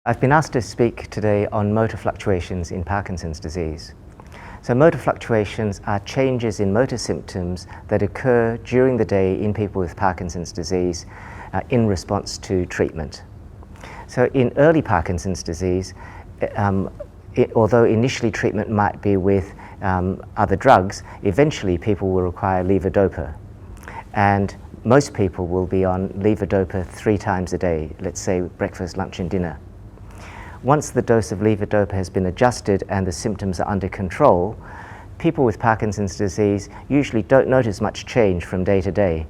I've been asked to speak today on motor fluctuations in Parkinson's disease. So motor fluctuations are changes in motor symptoms that occur during the day in people with Parkinson's disease in response to treatment. So in early Parkinson's disease, although initially treatment might be with other drugs, eventually people will require levodopa. And most people will be on levodopa 3 times a day, let's say breakfast, lunch and dinner. Once the dose of levodopa has been adjusted and the symptoms are under control, people with Parkinson's disease usually don't notice much change from day to day.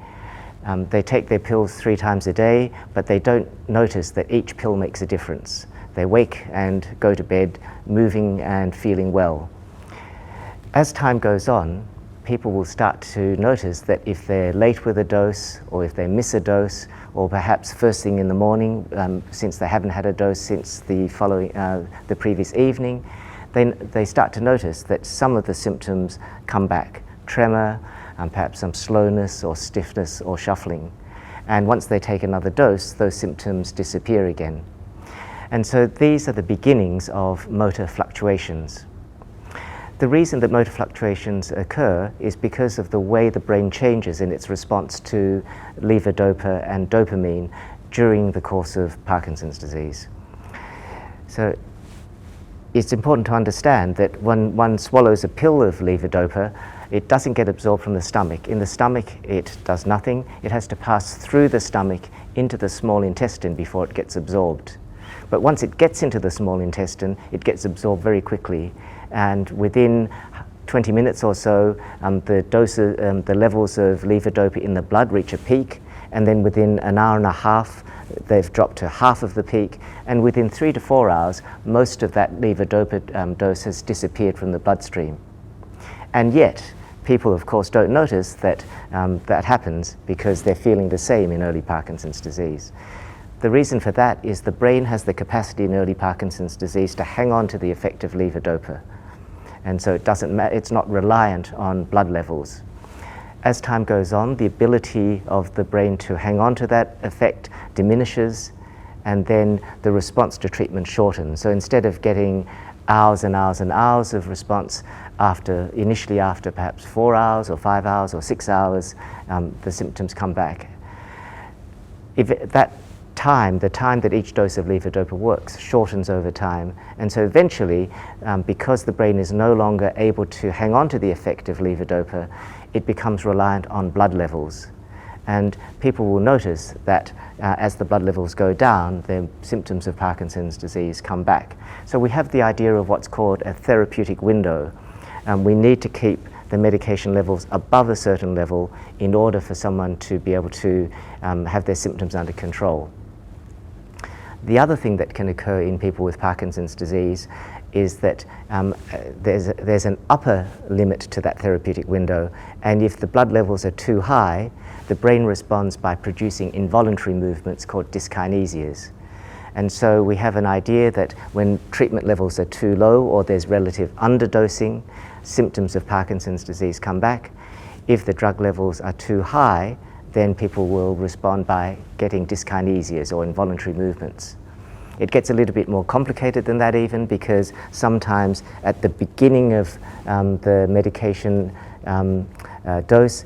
They take their pills 3 times a day, but they don't notice that each pill makes a difference. They wake and go to bed moving and feeling well. As time goes on, people will start to notice that if they're late with a dose, or if they miss a dose, or perhaps first thing in the morning, since they haven't had a dose since the previous evening, then they start to notice that some of the symptoms come back. Tremor, perhaps some slowness or stiffness or shuffling. And once they take another dose, those symptoms disappear again. And so these are the beginnings of motor fluctuations. The reason that motor fluctuations occur is because of the way the brain changes in its response to levodopa and dopamine during the course of Parkinson's disease. So it's important to understand that when one swallows a pill of levodopa, it doesn't get absorbed from the stomach. In the stomach, it does nothing. It has to pass through the stomach into the small intestine before it gets absorbed. But once it gets into the small intestine, it gets absorbed very quickly. And within 20 minutes or so, the levels of levodopa in the blood reach a peak, and then within an hour and a half, they've dropped to half of the peak, and within 3 to 4 hours, most of that levodopa dose has disappeared from the bloodstream. And yet, people, of course, don't notice that that happens because they're feeling the same in early Parkinson's disease. The reason for that is the brain has the capacity in early Parkinson's disease to hang on to the effect of levodopa. And so it's not reliant on blood levels. As time goes on, the ability of the brain to hang on to that effect diminishes, and then the response to treatment shortens. So instead of getting hours and hours and hours of response initially after perhaps 4 hours or 5 hours or 6 hours, the symptoms come back. The time that each dose of levodopa works shortens over time, and so eventually, because the brain is no longer able to hang on to the effect of levodopa, it becomes reliant on blood levels. And people will notice that as the blood levels go down, the symptoms of Parkinson's disease come back. So we have the idea of what's called a therapeutic window. We need to keep the medication levels above a certain level in order for someone to be able to have their symptoms under control. The other thing that can occur in people with Parkinson's disease is that there's an upper limit to that therapeutic window, and if the blood levels are too high, the brain responds by producing involuntary movements called dyskinesias. And so we have an idea that when treatment levels are too low or there's relative underdosing, symptoms of Parkinson's disease come back. If the drug levels are too high, then people will respond by getting dyskinesias or involuntary movements. It gets a little bit more complicated than that even, because sometimes at the beginning of the medication dose,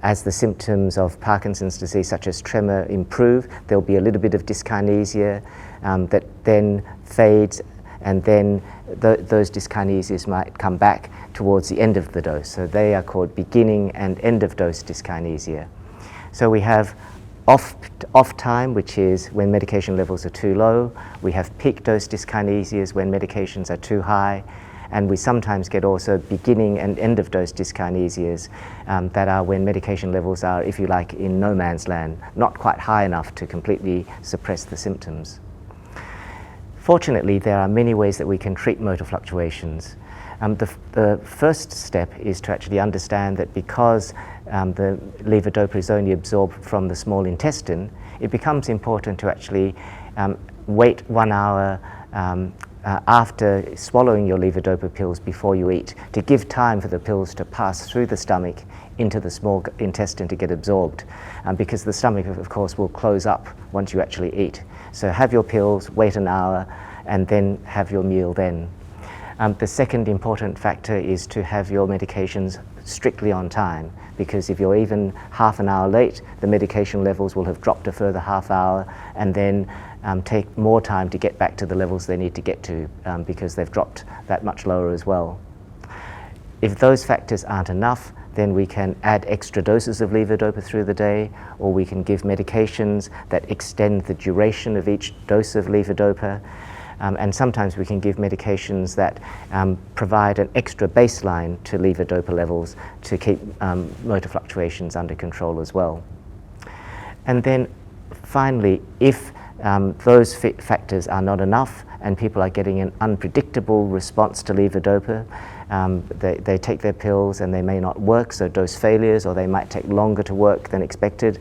as the symptoms of Parkinson's disease such as tremor improve, there'll be a little bit of dyskinesia that then fades, and then those dyskinesias might come back towards the end of the dose. So they are called beginning and end of dose dyskinesia. So we have off time, which is when medication levels are too low. We have peak dose dyskinesias when medications are too high. And we sometimes get also beginning and end of dose dyskinesias that are when medication levels are, if you like, in no man's land, not quite high enough to completely suppress the symptoms. Fortunately, there are many ways that we can treat motor fluctuations. The first step is to actually understand that because the levodopa is only absorbed from the small intestine, it becomes important to actually wait 1 hour after swallowing your levodopa pills before you eat, to give time for the pills to pass through the stomach into the small intestine to get absorbed, because the stomach, of course, will close up once you actually eat. So have your pills, wait an hour, and then have your meal then. The second important factor is to have your medications strictly on time, because if you're even half an hour late, the medication levels will have dropped a further half hour, and then take more time to get back to the levels they need to get to, because they've dropped that much lower as well. If those factors aren't enough, then we can add extra doses of levodopa through the day, or we can give medications that extend the duration of each dose of levodopa. And sometimes we can give medications that provide an extra baseline to levodopa levels to keep motor fluctuations under control as well. And then finally, if those factors are not enough and people are getting an unpredictable response to levodopa, they take their pills and they may not work, so dose failures, or they might take longer to work than expected,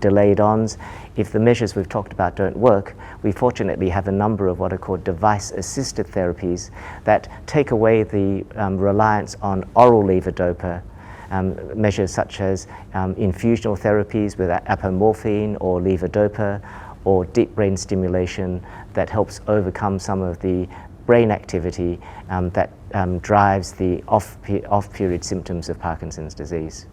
delayed ONS. If the measures we've talked about don't work, we fortunately have a number of what are called device-assisted therapies that take away the reliance on oral levodopa, measures such as infusional therapies with apomorphine or levodopa, or deep brain stimulation that helps overcome some of the brain activity that drives the off-period symptoms of Parkinson's disease.